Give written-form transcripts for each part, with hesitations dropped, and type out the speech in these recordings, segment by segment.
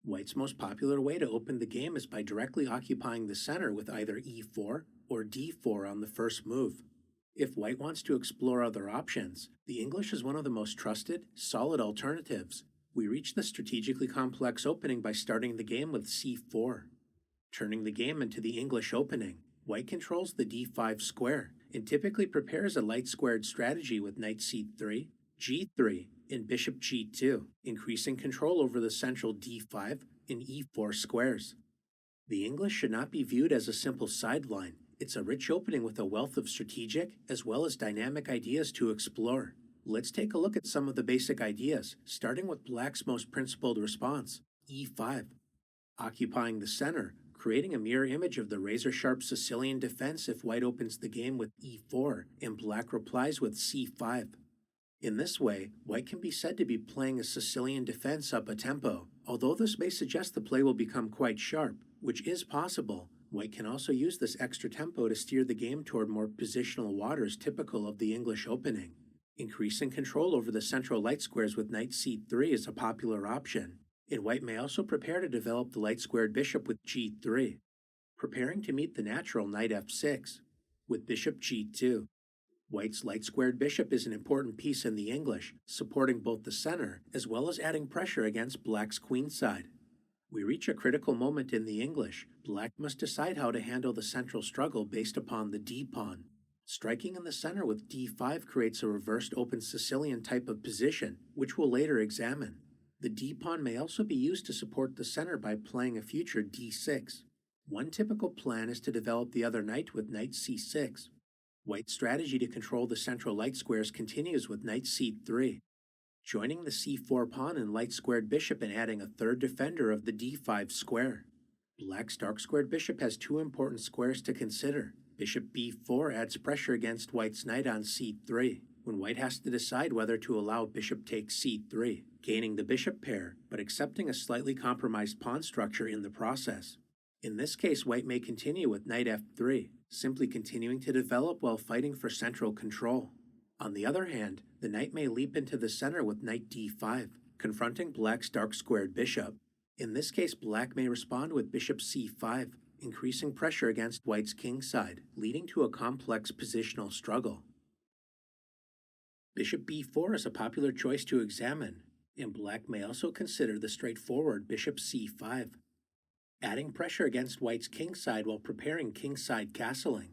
White's most popular way to open the game is by directly occupying the center with either e4 or d4 on the first move. If White wants to explore other options, the English is one of the most trusted, solid alternatives. We reach the strategically complex opening by starting the game with c4. Turning the game into the English opening, White controls the d5 square and typically prepares a light squared strategy with knight c3, g3, and bishop g2, increasing control over the central d5 and e4 squares. The English should not be viewed as a simple sideline. It's a rich opening with a wealth of strategic as well as dynamic ideas to explore. Let's take a look at some of the basic ideas, starting with Black's most principled response, e5. Occupying the center, creating a mirror image of the razor-sharp Sicilian defense if White opens the game with e4 and Black replies with c5. In this way, White can be said to be playing a Sicilian defense up a tempo. Although this may suggest the play will become quite sharp, which is possible, White can also use this extra tempo to steer the game toward more positional waters typical of the English opening. Increasing control over the central light squares with knight c3 is a popular option, and White may also prepare to develop the light-squared bishop with g3, preparing to meet the natural knight f6 with bishop g2. White's light-squared bishop is an important piece in the English, supporting both the center as well as adding pressure against Black's queenside. We reach a critical moment in the English. Black must decide how to handle the central struggle based upon the d-pawn. Striking in the center with d5 creates a reversed open Sicilian type of position, which we'll later examine. The d-pawn may also be used to support the center by playing a future d6. One typical plan is to develop the other knight with knight c6. White's strategy to control the central light squares continues with knight c3, joining the c4 pawn and light-squared bishop and adding a third defender of the d5 square. Black's dark-squared bishop has two important squares to consider. Bishop b4 adds pressure against White's knight on c3, when White has to decide whether to allow bishop takes c3, gaining the bishop pair, but accepting a slightly compromised pawn structure in the process. In this case, White may continue with knight f3, simply continuing to develop while fighting for central control. On the other hand, the knight may leap into the center with knight d5, confronting Black's dark-squared bishop. In this case, Black may respond with bishop c5, increasing pressure against White's kingside, leading to a complex positional struggle. Bishop b4 is a popular choice to examine, and Black may also consider the straightforward bishop c5, adding pressure against White's kingside while preparing kingside castling.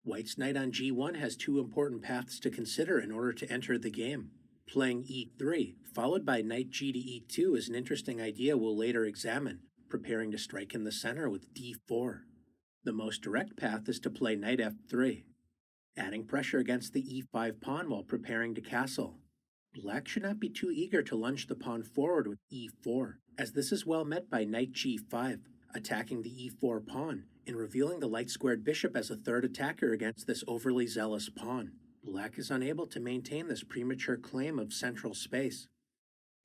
White's knight on g1 has two important paths to consider in order to enter the game. Playing e3, followed by knight g to e2 is an interesting idea we'll later examine, preparing to strike in the center with d4. The most direct path is to play knight f3, adding pressure against the e5 pawn while preparing to castle. Black should not be too eager to lunge the pawn forward with e4, as this is well met by knight g5, attacking the e4 pawn and revealing the light-squared bishop as a third attacker against this overly zealous pawn. Black is unable to maintain this premature claim of central space.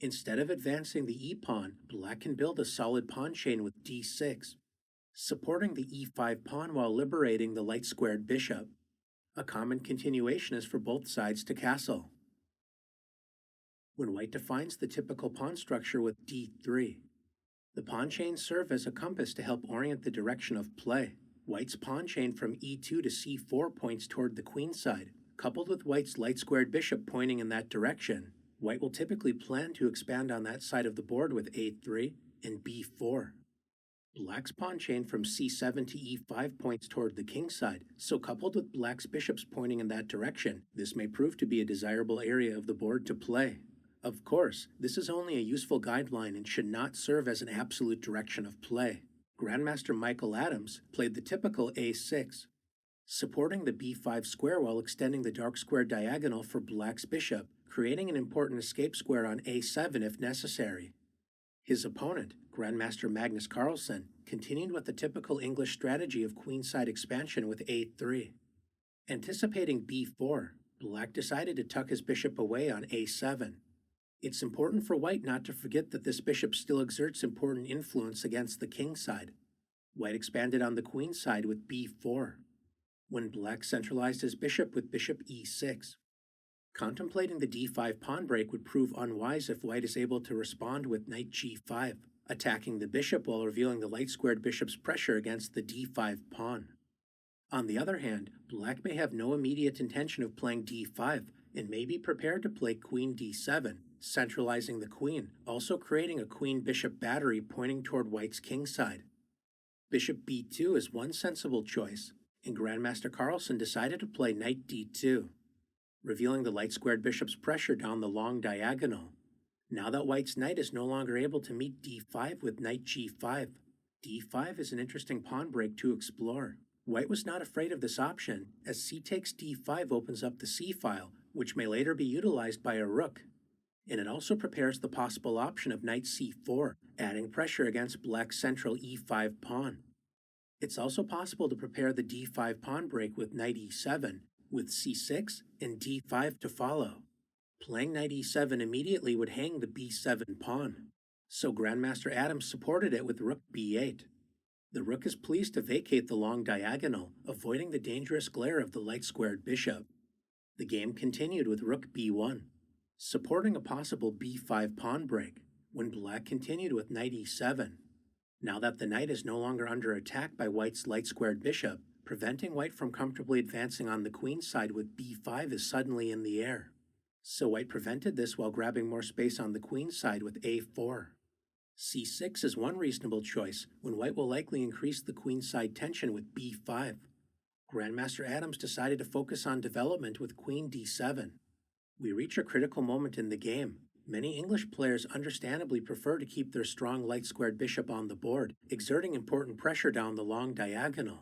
Instead of advancing the e-pawn, Black can build a solid pawn chain with d6, supporting the e5 pawn while liberating the light-squared bishop. A common continuation is for both sides to castle. When White defines the typical pawn structure with d3, the pawn chains serve as a compass to help orient the direction of play. White's pawn chain from e2 to c4 points toward the queenside, coupled with White's light-squared bishop pointing in that direction. White will typically plan to expand on that side of the board with a3 and b4. Black's pawn chain from c7 to e5 points toward the kingside, so coupled with Black's bishops pointing in that direction, this may prove to be a desirable area of the board to play. Of course, this is only a useful guideline and should not serve as an absolute direction of play. Grandmaster Michael Adams played the typical a6, supporting the b5 square while extending the dark square diagonal for Black's bishop, creating an important escape square on a7 if necessary. His opponent, Grandmaster Magnus Carlsen, continued with the typical English strategy of queenside expansion with a3. Anticipating b4, Black decided to tuck his bishop away on a7. It's important for White not to forget that this bishop still exerts important influence against the kingside. White expanded on the queenside with b4, when Black centralized his bishop with bishop e6. Contemplating the d5 pawn break would prove unwise if White is able to respond with knight g5, attacking the bishop while revealing the light-squared bishop's pressure against the d5 pawn. On the other hand, black may have no immediate intention of playing d5 and may be prepared to play queen d7, centralizing the queen, also creating a queen-bishop battery pointing toward white's kingside. Bishop b2 is one sensible choice, and Grandmaster Carlsen decided to play knight d2, revealing the light-squared bishop's pressure down the long diagonal. Now that white's knight is no longer able to meet d5 with knight g5, d5 is an interesting pawn break to explore. White was not afraid of this option, as c takes d5 opens up the c-file, which may later be utilized by a rook. And it also prepares the possible option of knight c4, adding pressure against black's central e5 pawn. It's also possible to prepare the d5 pawn break with knight e7, with c6 and d5 to follow. Playing knight e7 immediately would hang the b7 pawn, so Grandmaster Adams supported it with rook b8. The rook is pleased to vacate the long diagonal, avoiding the dangerous glare of the light-squared bishop. The game continued with rook b1, supporting a possible b5 pawn break, when black continued with knight e7. Now that the knight is no longer under attack by white's light-squared bishop, preventing white from comfortably advancing on the queen side with b5 is suddenly in the air. So white prevented this while grabbing more space on the queen side with a4. c6 is one reasonable choice, when white will likely increase the queenside tension with b5. Grandmaster Adams decided to focus on development with queen d7. We reach a critical moment in the game. Many English players understandably prefer to keep their strong light-squared bishop on the board, exerting important pressure down the long diagonal.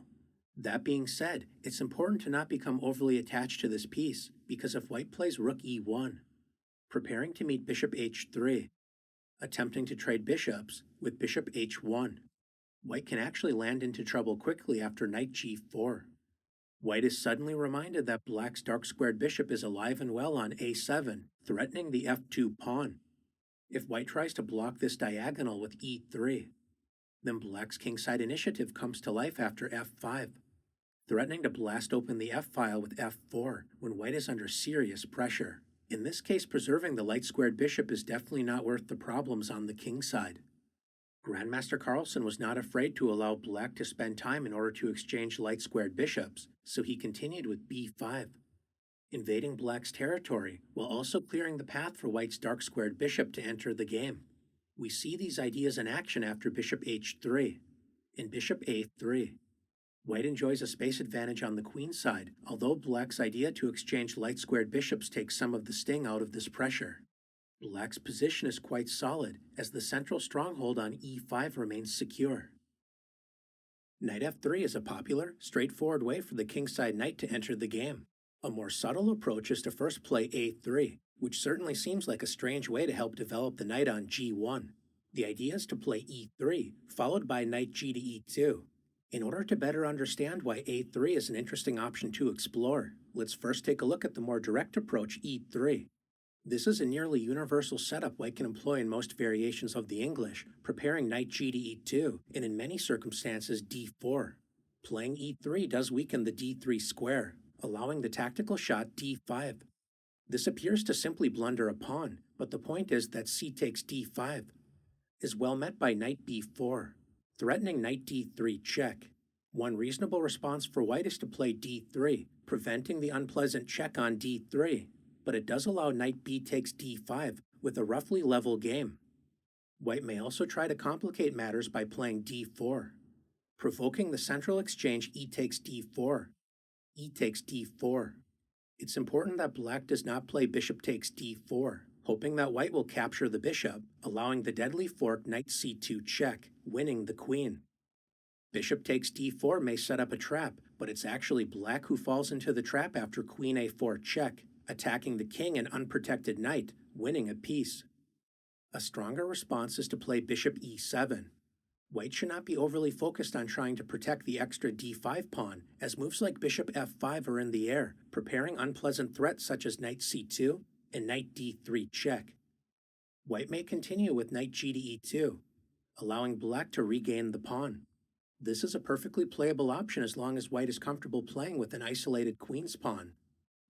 That being said, it's important to not become overly attached to this piece, because if white plays rook e1, preparing to meet bishop h3, attempting to trade bishops with bishop h1, white can actually land into trouble quickly after knight g4. White is suddenly reminded that black's dark-squared bishop is alive and well on a7, threatening the f2 pawn. If white tries to block this diagonal with e3, then black's kingside initiative comes to life after f5, threatening to blast open the f-file with f4 when white is under serious pressure. In this case, preserving the light-squared bishop is definitely not worth the problems on the kingside. Grandmaster Carlsen was not afraid to allow black to spend time in order to exchange light-squared bishops, so he continued with b5, invading black's territory while also clearing the path for white's dark-squared bishop to enter the game. We see these ideas in action after bishop h3 and bishop a3. White enjoys a space advantage on the queen side, although black's idea to exchange light-squared bishops takes some of the sting out of this pressure. Black's position is quite solid, as the central stronghold on e5 remains secure. Knight f3 is a popular, straightforward way for the kingside knight to enter the game. A more subtle approach is to first play a3, which certainly seems like a strange way to help develop the knight on g1. The idea is to play e3, followed by knight g to e2. In order to better understand why a3 is an interesting option to explore, let's first take a look at the more direct approach, e3. This is a nearly universal setup white can employ in most variations of the English, preparing knight g to e2, and in many circumstances d4. Playing e3 does weaken the d3 square, allowing the tactical shot d5. This appears to simply blunder a pawn, but the point is that c takes d5 is well met by knight b4, threatening knight d3 check. One reasonable response for white is to play d3, preventing the unpleasant check on d3. But it does allow knight b takes d5 with a roughly level game. White may also try to complicate matters by playing d4, provoking the central exchange e takes d4, e takes d4. It's important that black does not play bishop takes d4, hoping that white will capture the bishop, allowing the deadly fork knight c2 check, winning the queen. Bishop takes d4 may set up a trap, but it's actually black who falls into the trap after queen a4 check, attacking the king and unprotected knight, winning a piece. A stronger response is to play bishop e7. White should not be overly focused on trying to protect the extra d5 pawn, as moves like bishop f5 are in the air, preparing unpleasant threats such as knight c2 and knight d3 check. White may continue with knight g to e2, allowing black to regain the pawn. This is a perfectly playable option as long as white is comfortable playing with an isolated queen's pawn.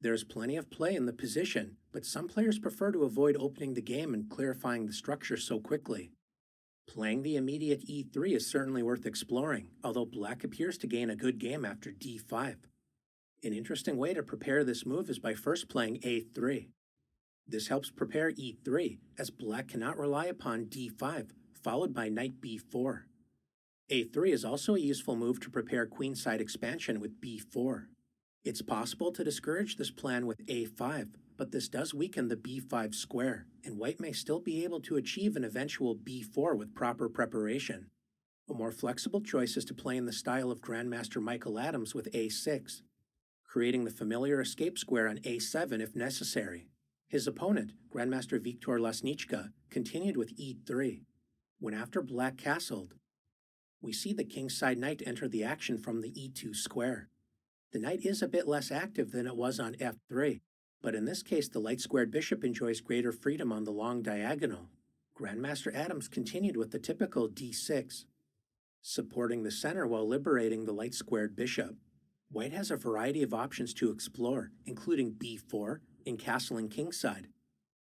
There is plenty of play in the position, but some players prefer to avoid opening the game and clarifying the structure so quickly. Playing the immediate e3 is certainly worth exploring, although black appears to gain a good game after d5. An interesting way to prepare this move is by first playing a3. This helps prepare e3, as black cannot rely upon d5, followed by knight b4. a3 is also a useful move to prepare queenside expansion with b4. It's possible to discourage this plan with a5, but this does weaken the b5 square, and white may still be able to achieve an eventual b4 with proper preparation. A more flexible choice is to play in the style of Grandmaster Michael Adams with a6, creating the familiar escape square on a7 if necessary. His opponent, Grandmaster Viktor Lasnichka, continued with e3. When after black castled, we see the kingside knight enter the action from the e2 square. The knight is a bit less active than it was on f3, but in this case the light-squared bishop enjoys greater freedom on the long diagonal. Grandmaster Adams continued with the typical d6, supporting the center while liberating the light-squared bishop. White has a variety of options to explore, including b4 and castling kingside,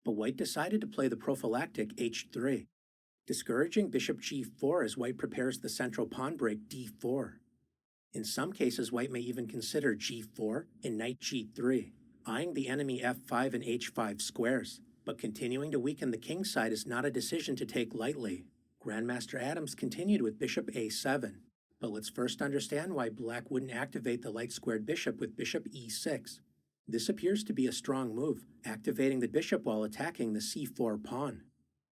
but white decided to play the prophylactic h3, discouraging bishop g4 as white prepares the central pawn break d4. In some cases, white may even consider g4 and knight g3, eyeing the enemy f5 and h5 squares, but continuing to weaken the king side is not a decision to take lightly. Grandmaster Adams continued with bishop a7, but let's first understand why black wouldn't activate the light-squared bishop with bishop e6. This appears to be a strong move, activating the bishop while attacking the c4 pawn.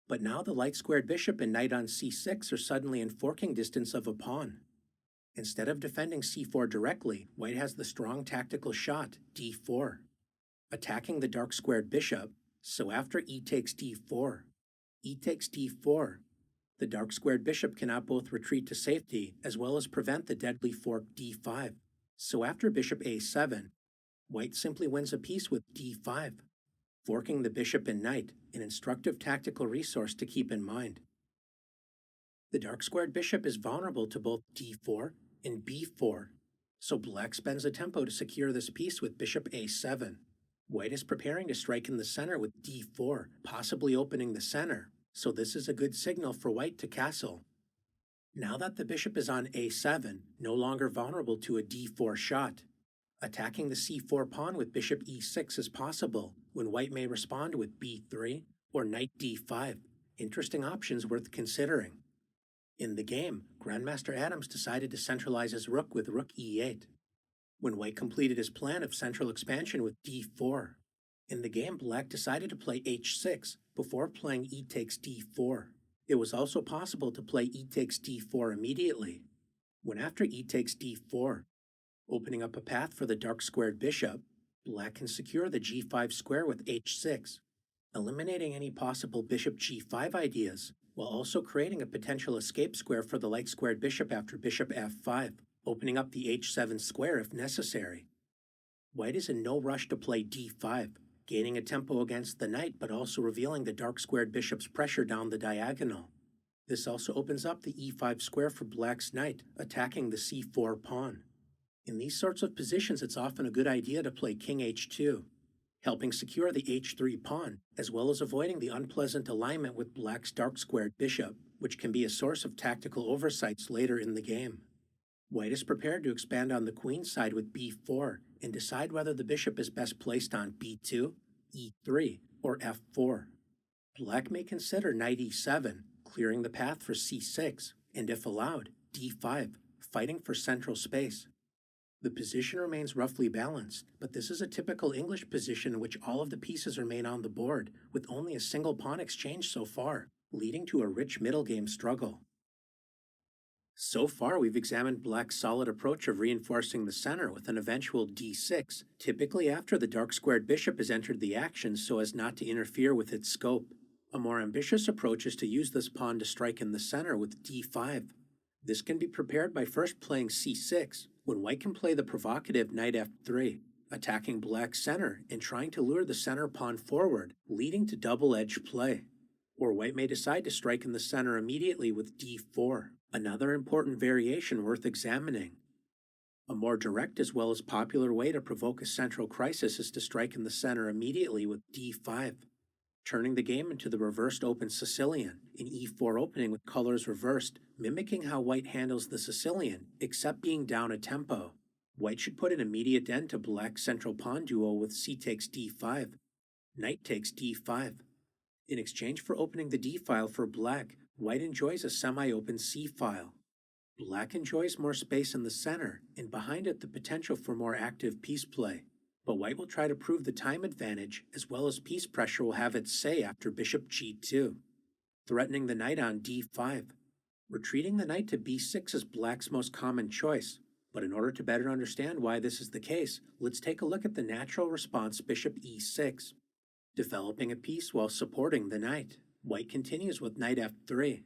But now the light-squared bishop and knight on c6 are suddenly in forking distance of a pawn. Instead of defending c4 directly, white has the strong tactical shot, d4, attacking the dark-squared bishop, so after e takes d4, the dark-squared bishop cannot both retreat to safety as well as prevent the deadly fork d5. So after bishop a7, white simply wins a piece with d5, forking the bishop and knight, an instructive tactical resource to keep in mind. The dark-squared bishop is vulnerable to both d4 and b4, so black spends a tempo to secure this piece with bishop a7. White is preparing to strike in the center with d4, possibly opening the center, so this is a good signal for white to castle. Now that the bishop is on a7, no longer vulnerable to a d4 shot, attacking the c4 pawn with bishop e6 is possible, when white may respond with b3 or knight d5, interesting options worth considering. In the game, Grandmaster Adams decided to centralize his rook with rook e8, when white completed his plan of central expansion with d4. In the game, black decided to play h6 before playing e takes d4. It was also possible to play e takes d4 immediately, when after e takes d4, opening up a path for the dark-squared bishop, black can secure the g5 square with h6, eliminating any possible bishop g5 ideas, while also creating a potential escape square for the light-squared bishop after bishop f5, opening up the h7 square if necessary. White is in no rush to play d5, gaining a tempo against the knight but also revealing the dark-squared bishop's pressure down the diagonal. This also opens up the e5 square for black's knight, attacking the c4 pawn. In these sorts of positions, it's often a good idea to play king h2, helping secure the h3 pawn, as well as avoiding the unpleasant alignment with black's dark-squared bishop, which can be a source of tactical oversights later in the game. White is prepared to expand on the queen side with b4 and decide whether the bishop is best placed on b2, e3, or f4. Black may consider knight e7, clearing the path for c6, and if allowed, d5, fighting for central space. The position remains roughly balanced, but this is a typical English position in which all of the pieces remain on the board, with only a single pawn exchange so far, leading to a rich middle game struggle. So far, we've examined black's solid approach of reinforcing the center with an eventual d6, typically after the dark-squared bishop has entered the action so as not to interfere with its scope. A more ambitious approach is to use this pawn to strike in the center with d5. This can be prepared by first playing c6, when white can play the provocative knight f3, attacking black's center and trying to lure the center pawn forward, leading to double-edged play. Or white may decide to strike in the center immediately with d4, another important variation worth examining. A more direct as well as popular way to provoke a central crisis is to strike in the center immediately with d5. turning the game into the reversed open Sicilian, an e4 opening with colors reversed, mimicking how white handles the Sicilian, except being down a tempo. White should put an immediate end to black's central pawn duo with c takes d5, knight takes d5. In exchange for opening the d file for black, white enjoys a semi-open c file. Black enjoys more space in the center, and behind it the potential for more active piece play. But white will try to prove the time advantage, as well as piece pressure will have its say after bishop g2, threatening the knight on d5. Retreating the knight to b6 is black's most common choice, but in order to better understand why this is the case, let's take a look at the natural response bishop e6, developing a piece while supporting the knight. White continues with knight f3,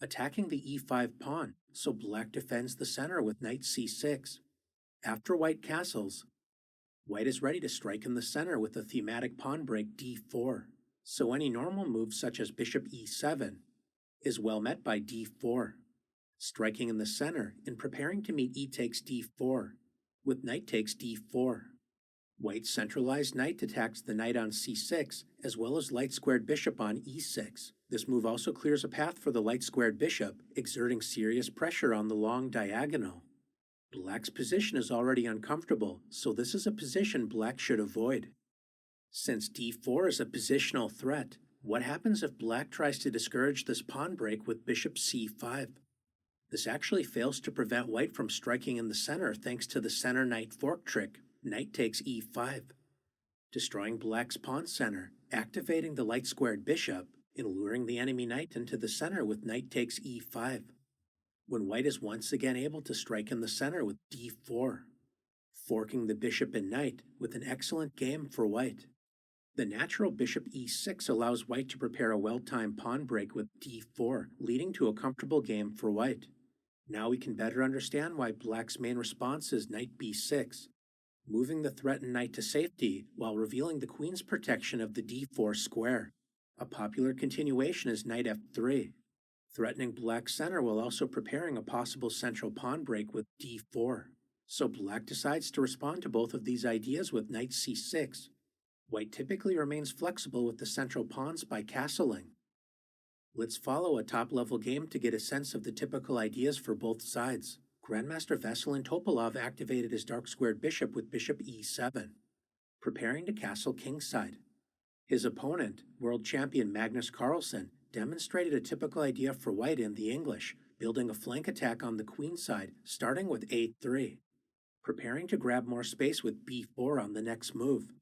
attacking the e5 pawn, so black defends the center with knight c6. After white castles, white is ready to strike in the center with the thematic pawn break d4, so any normal move such as bishop e7 is well met by d4, striking in the center and preparing to meet e takes d4 with knight takes d4. White's centralized knight attacks the knight on c6, as well as light-squared bishop on e6. This move also clears a path for the light-squared bishop, exerting serious pressure on the long diagonal. Black's position is already uncomfortable, so this is a position black should avoid. Since d4 is a positional threat, what happens if black tries to discourage this pawn break with bishop c5? This actually fails to prevent white from striking in the center thanks to the center knight fork trick, knight takes e5, destroying black's pawn center, activating the light-squared bishop, and luring the enemy knight into the center with knight takes e5, when white is once again able to strike in the center with d4, forking the bishop and knight with an excellent game for white. The natural bishop e6 allows white to prepare a well-timed pawn break with d4, leading to a comfortable game for white. Now we can better understand why black's main response is knight b6, moving the threatened knight to safety while revealing the queen's protection of the d4 square. A popular continuation is knight f3, threatening black's center while also preparing a possible central pawn break with d4. So black decides to respond to both of these ideas with knight c6. White typically remains flexible with the central pawns by castling. Let's follow a top-level game to get a sense of the typical ideas for both sides. Grandmaster Veselin Topalov activated his dark-squared bishop with bishop e7, preparing to castle kingside. His opponent, world champion Magnus Carlsen, demonstrated a typical idea for white in the English, building a flank attack on the queen side, starting with a3, preparing to grab more space with b4 on the next move.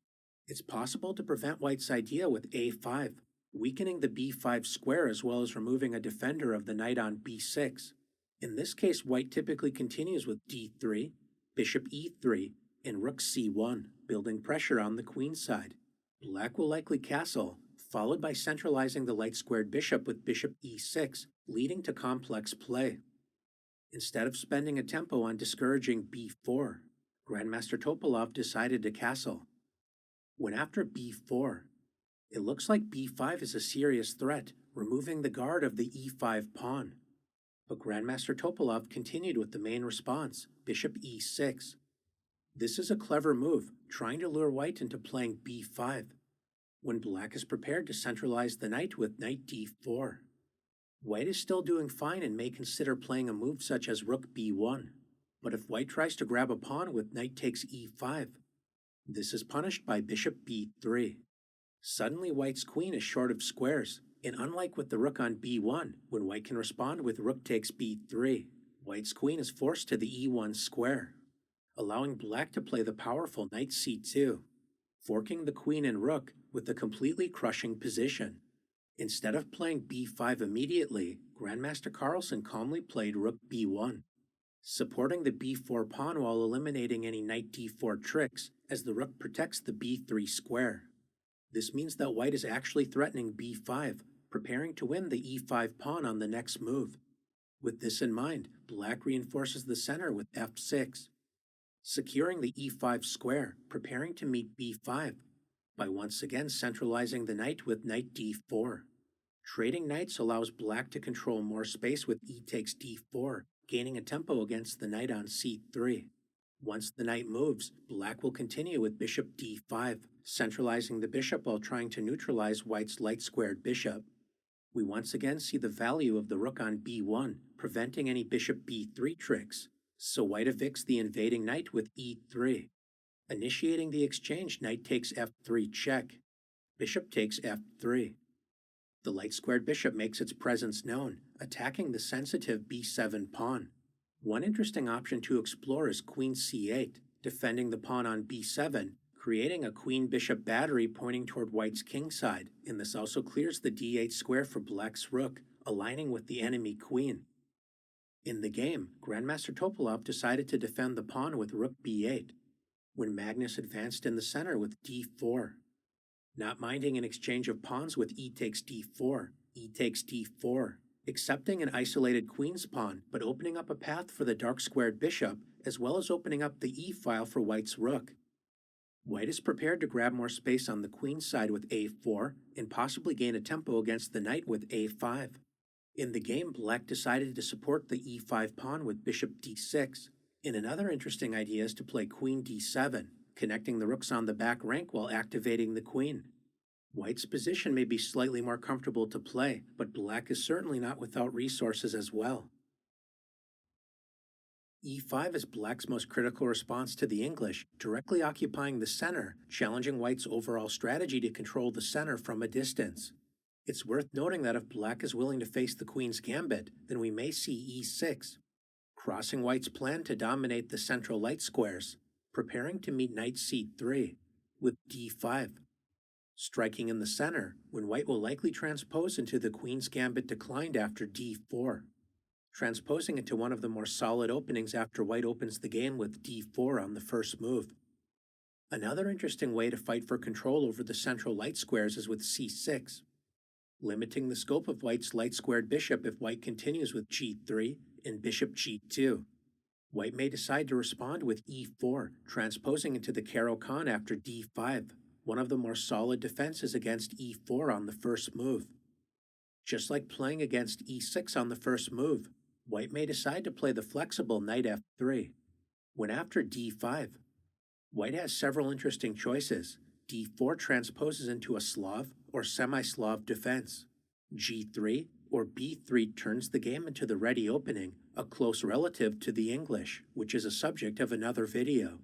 It's possible to prevent white's idea with a5, weakening the b5 square as well as removing a defender of the knight on b6. In this case, white typically continues with d3, bishop e3, and rook c1, building pressure on the queen side. Black will likely castle, followed by centralizing the light-squared bishop with bishop e6, leading to complex play. Instead of spending a tempo on discouraging b4, Grandmaster Topalov decided to castle. When after b4, it looks like b5 is a serious threat, removing the guard of the e5 pawn. But Grandmaster Topalov continued with the main response, bishop e6. This is a clever move, trying to lure white into playing b5, when black is prepared to centralize the knight with knight d4. White is still doing fine and may consider playing a move such as rook b1, but if white tries to grab a pawn with knight takes e5, this is punished by bishop b3. Suddenly white's queen is short of squares, and unlike with the rook on b1, when white can respond with rook takes b3, white's queen is forced to the e1 square, allowing black to play the powerful knight c2, forking the queen and rook with a completely crushing position. Instead of playing b5 immediately, Grandmaster Carlsen calmly played rook b1, supporting the b4 pawn while eliminating any knight d4 tricks as the rook protects the b3 square. This means that white is actually threatening b5, preparing to win the e5 pawn on the next move. With this in mind, black reinforces the center with f6, securing the e5 square, preparing to meet b5, by once again centralizing the knight with knight d4. Trading knights allows black to control more space with e takes d4, gaining a tempo against the knight on c3. Once the knight moves, black will continue with bishop d5, centralizing the bishop while trying to neutralize white's light-squared bishop. We once again see the value of the rook on b1, preventing any bishop b3 tricks, so white evicts the invading knight with e3. Initiating the exchange, knight takes f3 check. Bishop takes f3. The light-squared bishop makes its presence known, attacking the sensitive b7 pawn. One interesting option to explore is queen c8, defending the pawn on b7, creating a queen-bishop battery pointing toward white's kingside, and this also clears the d8 square for black's rook, aligning with the enemy queen. In the game, Grandmaster Topalov decided to defend the pawn with rook b8, when Magnus advanced in the center with d4. Not minding an exchange of pawns with e takes d4, e takes d4, accepting an isolated queen's pawn, but opening up a path for the dark-squared bishop, as well as opening up the e-file for white's rook. White is prepared to grab more space on the queen side with a4, and possibly gain a tempo against the knight with a5. In the game, black decided to support the e5 pawn with bishop d6, and another interesting idea is to play queen d7, connecting the rooks on the back rank while activating the queen. White's position may be slightly more comfortable to play, but black is certainly not without resources as well. e5 is black's most critical response to the English, directly occupying the center, challenging white's overall strategy to control the center from a distance. It's worth noting that if black is willing to face the queen's gambit, then we may see e6, crossing white's plan to dominate the central light squares, preparing to meet knight c3 with d5. Striking in the center, when white will likely transpose into the queen's gambit declined after d4, transposing into one of the more solid openings after white opens the game with d4 on the first move. Another interesting way to fight for control over the central light squares is with c6, limiting the scope of white's light-squared bishop if white continues with g3 and bishop g2. White may decide to respond with e4, transposing into the Caro-Kann after d5, one of the more solid defenses against e4 on the first move. Just like playing against e6 on the first move, white may decide to play the flexible knight f3. When after d5, white has several interesting choices. d4 transposes into a Slav or semi-Slav defense. g3 or b3 turns the game into the ready opening, a close relative to the English, which is a subject of another video.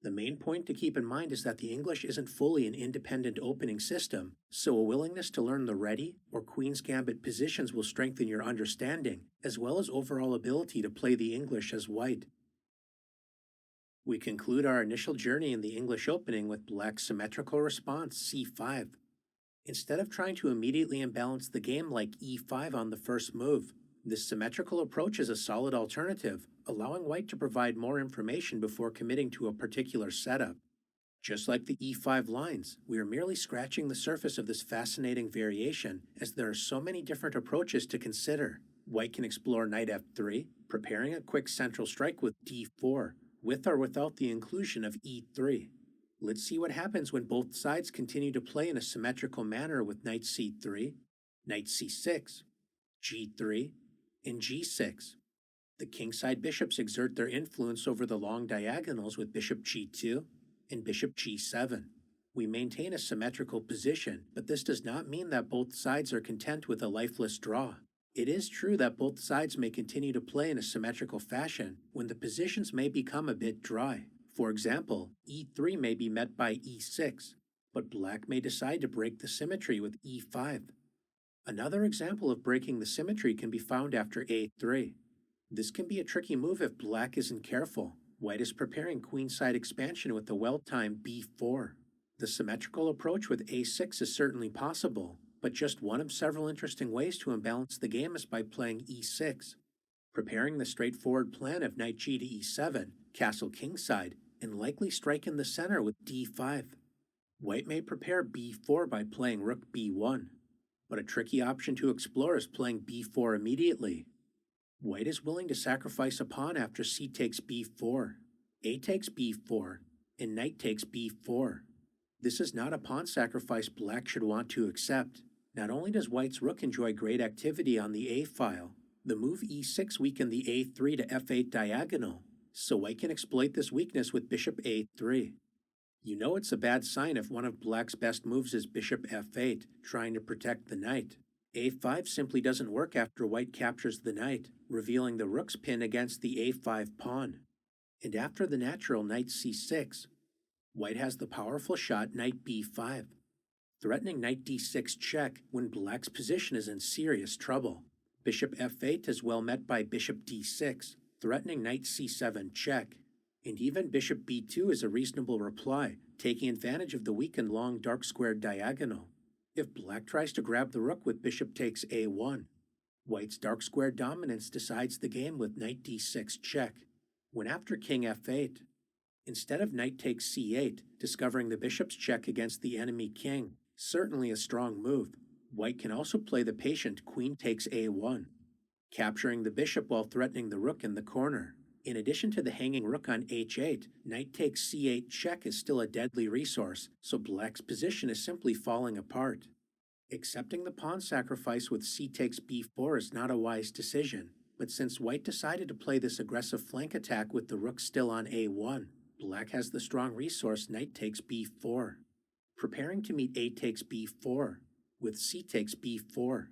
The main point to keep in mind is that the English isn't fully an independent opening system, so a willingness to learn the ready or Queen's Gambit positions will strengthen your understanding, as well as overall ability to play the English as white. We conclude our initial journey in the English opening with black's symmetrical response, c5. Instead of trying to immediately imbalance the game like e5 on the first move, this symmetrical approach is a solid alternative, allowing white to provide more information before committing to a particular setup. Just like the e5 lines, we are merely scratching the surface of this fascinating variation, as there are so many different approaches to consider. White can explore knight f3, preparing a quick central strike with d4, with or without the inclusion of e3. Let's see what happens when both sides continue to play in a symmetrical manner with knight c3, knight c6, g3, and g6. The kingside bishops exert their influence over the long diagonals with bishop g2 and bishop g7. We maintain a symmetrical position, but this does not mean that both sides are content with a lifeless draw. It is true that both sides may continue to play in a symmetrical fashion when the positions may become a bit dry. For example, e3 may be met by e6, but black may decide to break the symmetry with e5. Another example of breaking the symmetry can be found after a3. This can be a tricky move if black isn't careful. White is preparing queenside expansion with the well-timed b4. The symmetrical approach with a6 is certainly possible, but just one of several interesting ways to imbalance the game is by playing e6, preparing the straightforward plan of knight g to e7, castle kingside, and likely strike in the center with d5. White may prepare b4 by playing rook b1, but a tricky option to explore is playing b4 immediately. White is willing to sacrifice a pawn after c takes b4, a takes b4, and knight takes b4. This is not a pawn sacrifice black should want to accept. Not only does white's rook enjoy great activity on the a-file, the move e6 weakened the a3 to f8 diagonal, so white can exploit this weakness with bishop a3. You know it's a bad sign if one of black's best moves is bishop f8, trying to protect the knight. a5 simply doesn't work after white captures the knight, revealing the rook's pin against the a5 pawn. And after the natural knight c6, white has the powerful shot knight b5, threatening knight d6 check when black's position is in serious trouble. Bishop f8 is well met by bishop d6, threatening knight c7 check. And even bishop b2 is a reasonable reply, taking advantage of the weak and long dark squared diagonal. If black tries to grab the rook with bishop takes a1, white's dark square dominance decides the game with knight d6 check. When after king f8, instead of knight takes c8, discovering the bishop's check against the enemy king, certainly a strong move. White can also play the patient queen takes a1, capturing the bishop while threatening the rook in the corner. In addition to the hanging rook on h8, knight takes c8 check is still a deadly resource, so black's position is simply falling apart. Accepting the pawn sacrifice with c takes b4 is not a wise decision, but since white decided to play this aggressive flank attack with the rook still on a1, black has the strong resource knight takes b4. Preparing to meet a takes b4, with c takes b4,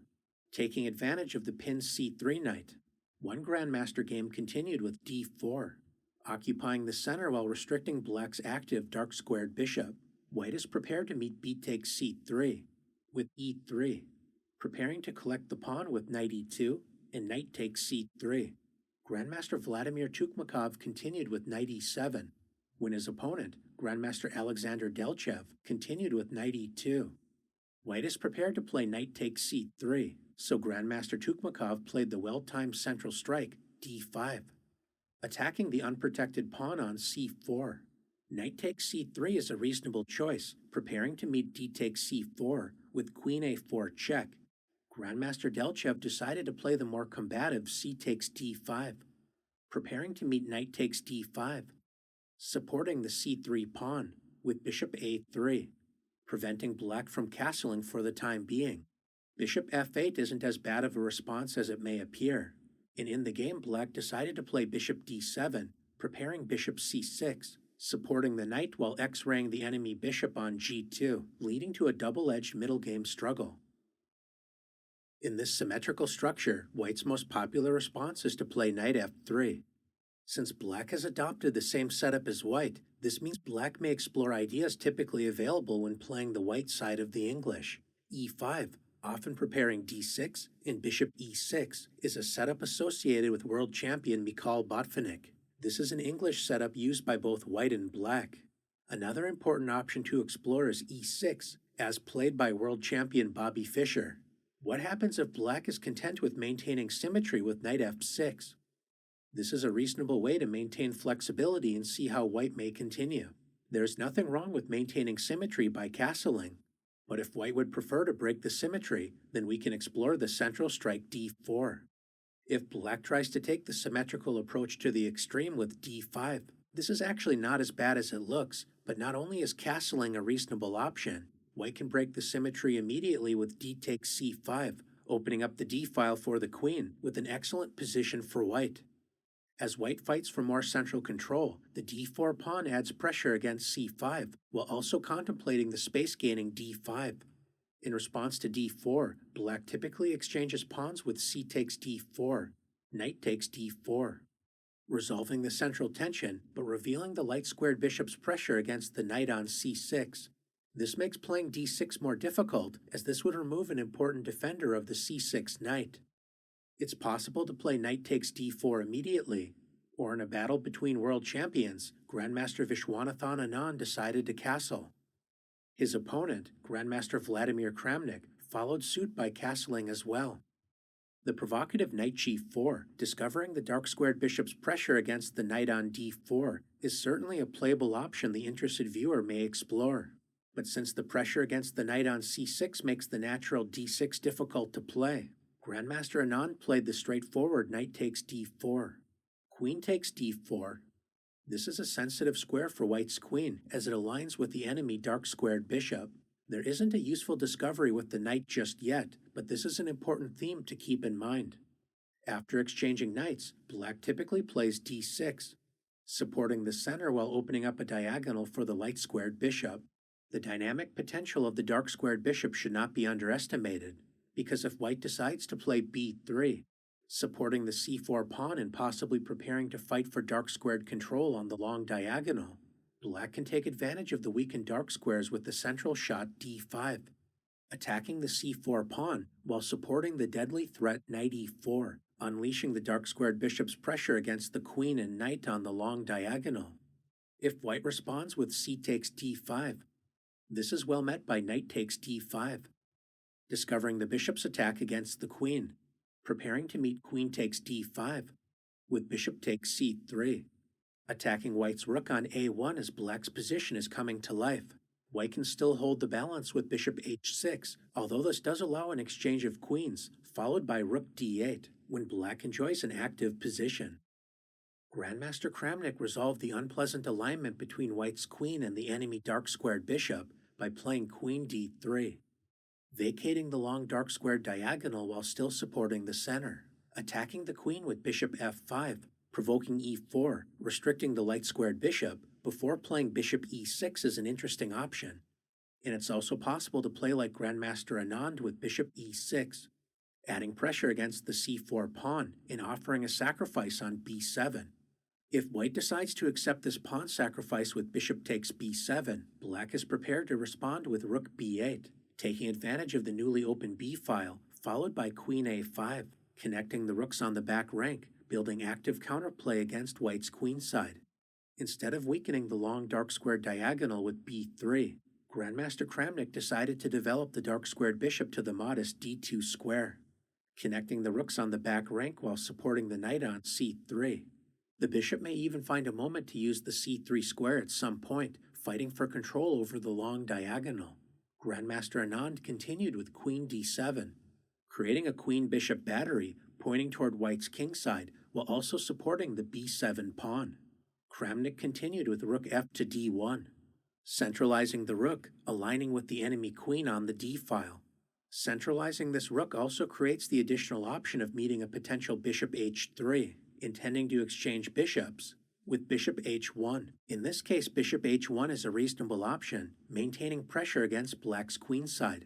taking advantage of the pinned c3 knight. One grandmaster game continued with d4, occupying the center while restricting black's active dark squared bishop. White is prepared to meet b takes c3, with e3, preparing to collect the pawn with knight e2 and knight takes c3. Grandmaster Vladimir Tukmakov continued with knight e7, when his opponent, Grandmaster Alexander Delchev, continued with knight e2. White is prepared to play knight takes c3, so Grandmaster Tukmakov played the well-timed central strike, d5, attacking the unprotected pawn on c4. Knight takes c3 is a reasonable choice, preparing to meet d takes c4 with queen a4 check. Grandmaster Delchev decided to play the more combative c takes d5, preparing to meet knight takes d5, supporting the c3 pawn with bishop a3, preventing black from castling for the time being. Bishop f8 isn't as bad of a response as it may appear, and in the game black decided to play bishop d7, preparing bishop c6, supporting the knight while x-raying the enemy bishop on g2, leading to a double-edged middle game struggle. In this symmetrical structure, white's most popular response is to play knight f3. Since black has adopted the same setup as white, this means black may explore ideas typically available when playing the white side of the English. e5, often preparing d6, and bishop e6 is a setup associated with world champion Mikhail Botvinnik. This is an English setup used by both white and black. Another important option to explore is e6, as played by world champion Bobby Fischer. What happens if black is content with maintaining symmetry with knight f6? This is a reasonable way to maintain flexibility and see how white may continue. There's nothing wrong with maintaining symmetry by castling, but if white would prefer to break the symmetry, then we can explore the central strike d4. If black tries to take the symmetrical approach to the extreme with d5, this is actually not as bad as it looks, but not only is castling a reasonable option, white can break the symmetry immediately with d takes c5, opening up the d-file for the queen, with an excellent position for white. As white fights for more central control, the d4 pawn adds pressure against c5, while also contemplating the space-gaining d5. In response to d4, black typically exchanges pawns with c takes d4, knight takes d4, resolving the central tension, but revealing the light-squared bishop's pressure against the knight on c6. This makes playing d6 more difficult, as this would remove an important defender of the c6 knight. It's possible to play knight takes d4 immediately, or in a battle between world champions, Grandmaster Vishwanathan Anand decided to castle. His opponent, Grandmaster Vladimir Kramnik, followed suit by castling as well. The provocative knight g4, discovering the dark-squared bishop's pressure against the knight on d4, is certainly a playable option the interested viewer may explore. But since the pressure against the knight on c6 makes the natural d6 difficult to play, Grandmaster Anand played the straightforward knight takes d4. Queen takes d4. This is a sensitive square for white's queen, as it aligns with the enemy dark-squared bishop. There isn't a useful discovery with the knight just yet, but this is an important theme to keep in mind. After exchanging knights, black typically plays d6. supporting the center while opening up a diagonal for the light-squared bishop. The dynamic potential of the dark-squared bishop should not be underestimated, because if white decides to play b3, supporting the c4 pawn and possibly preparing to fight for dark-squared control on the long diagonal, black can take advantage of the weakened dark squares with the central shot d5, attacking the c4 pawn while supporting the deadly threat knight e4, unleashing the dark-squared bishop's pressure against the queen and knight on the long diagonal. If white responds with c takes d5, this is well met by knight takes d5, discovering the bishop's attack against the queen, preparing to meet queen takes d5, with bishop takes c3, attacking white's rook on a1 as black's position is coming to life. White can still hold the balance with bishop h6, although this does allow an exchange of queens, followed by rook d8, when black enjoys an active position. Grandmaster Kramnik resolved the unpleasant alignment between white's queen and the enemy dark-squared bishop by playing queen d3, vacating the long dark-squared diagonal while still supporting the center, attacking the queen with bishop f5, provoking e4, restricting the light-squared bishop, before playing bishop e6 is an interesting option. And it's also possible to play like Grandmaster Anand with bishop e6, adding pressure against the c4 pawn and offering a sacrifice on b7. If white decides to accept this pawn sacrifice with bishop takes b7, black is prepared to respond with rook b8, taking advantage of the newly opened b-file, followed by queen a5, connecting the rooks on the back rank, building active counterplay against white's queenside. Instead of weakening the long dark-squared diagonal with b3, Grandmaster Kramnik decided to develop the dark-squared bishop to the modest d2 square, connecting the rooks on the back rank while supporting the knight on c3. The bishop may even find a moment to use the c3 square at some point, fighting for control over the long diagonal. Grandmaster Anand continued with queen d7, creating a queen-bishop battery pointing toward white's kingside while also supporting the b7 pawn. Kramnik continued with rook f to d1, centralizing the rook, aligning with the enemy queen on the d-file. Centralizing this rook also creates the additional option of meeting a potential bishop h3, intending to exchange bishops, with bishop h1. In this case, bishop h1 is a reasonable option, maintaining pressure against black's queenside.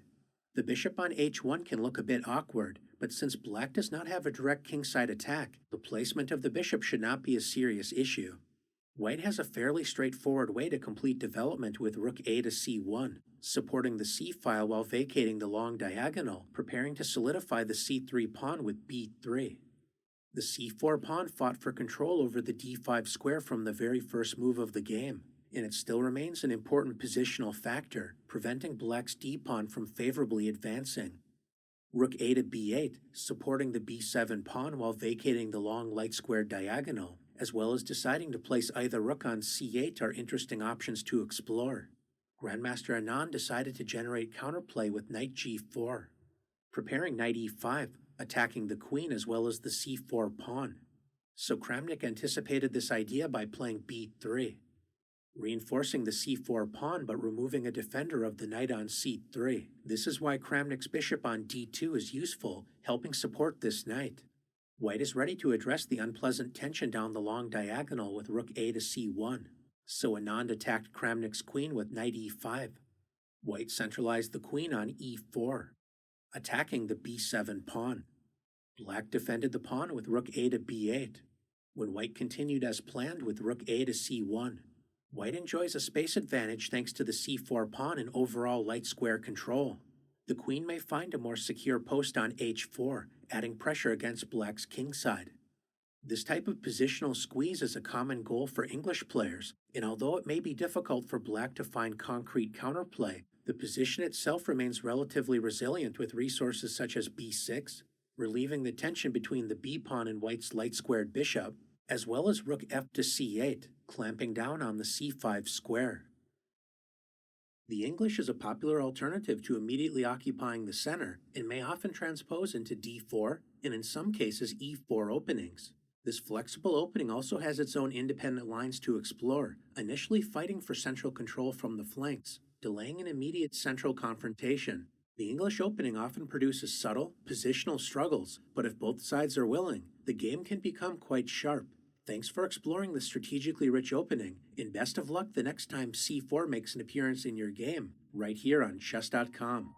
The bishop on h1 can look a bit awkward, but since black does not have a direct kingside attack, the placement of the bishop should not be a serious issue. White has a fairly straightforward way to complete development with rook a to c1, supporting the c-file while vacating the long diagonal, preparing to solidify the c3 pawn with b3. The c4 pawn fought for control over the d5 square from the very first move of the game, and it still remains an important positional factor, preventing black's d-pawn from favorably advancing. Rook a to b8, supporting the b7 pawn while vacating the long light-squared diagonal, as well as deciding to place either rook on c8 are interesting options to explore. Grandmaster Anand decided to generate counterplay with knight g4, preparing knight e5, attacking the queen as well as the c4 pawn. So Kramnik anticipated this idea by playing b3, reinforcing the c4 pawn but removing a defender of the knight on c3. This is why Kramnik's bishop on d2 is useful, helping support this knight. White is ready to address the unpleasant tension down the long diagonal with rook a to c1, so Anand attacked Kramnik's queen with knight e5. White centralized the queen on e4, attacking the b7 pawn. Black defended the pawn with rook a to b8, when white continued as planned with rook a to c1. White enjoys a space advantage thanks to the c4 pawn and overall light square control. The queen may find a more secure post on h4, adding pressure against black's kingside. This type of positional squeeze is a common goal for English players, and although it may be difficult for black to find concrete counterplay, the position itself remains relatively resilient with resources such as b6, relieving the tension between the b-pawn and white's light-squared bishop, as well as rook f to c8, clamping down on the c5 square. The English is a popular alternative to immediately occupying the center and may often transpose into d4 and in some cases e4 openings. This flexible opening also has its own independent lines to explore, initially fighting for central control from the flanks, delaying an immediate central confrontation. The English opening often produces subtle, positional struggles, but if both sides are willing, the game can become quite sharp. Thanks for exploring the strategically rich opening, and best of luck the next time c4 makes an appearance in your game, right here on chess.com.